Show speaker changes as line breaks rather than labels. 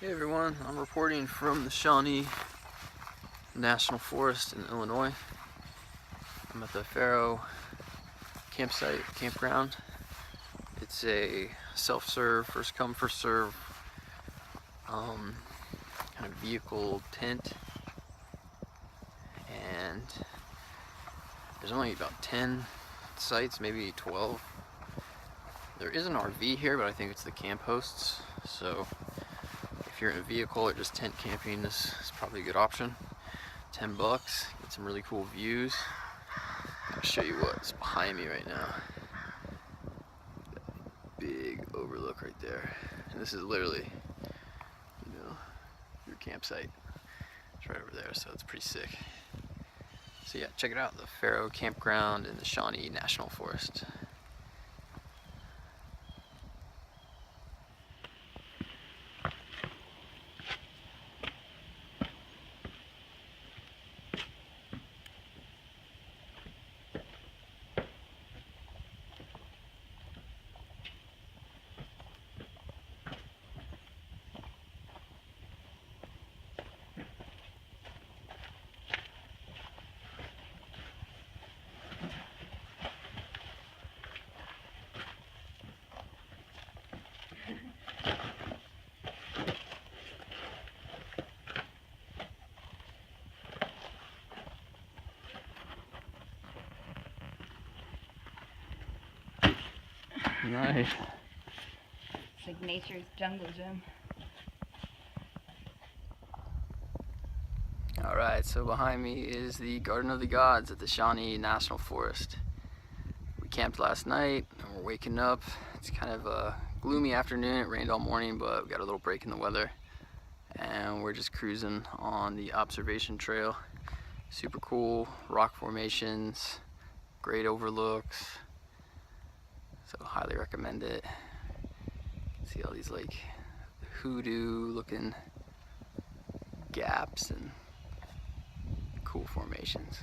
Hey everyone, I'm reporting from the Shawnee National Forest in Illinois. I'm at the Faro campground. It's a self-serve, first come, first serve kind of vehicle tent, and there's only about 10 sites, maybe 12. There is an RV here, but I think it's the camp hosts, so if you're in a vehicle or just tent camping, this is probably a good option. $10, get some really cool views. I'll show you what's behind me right now. Big overlook right there. And this is literally, your campsite. It's right over there, so it's pretty sick. So yeah, check it out, the Faro campground in the Shawnee National Forest. Nice.
It's like nature's jungle gym.
Alright, so behind me is the Garden of the Gods at the Shawnee National Forest. We camped last night and we're waking up. It's kind of a gloomy afternoon. It rained all morning, but we got a little break in the weather. And we're just cruising on the observation trail. Super cool rock formations, great overlooks. So highly recommend it. You can see all these like hoodoo looking gaps and cool formations.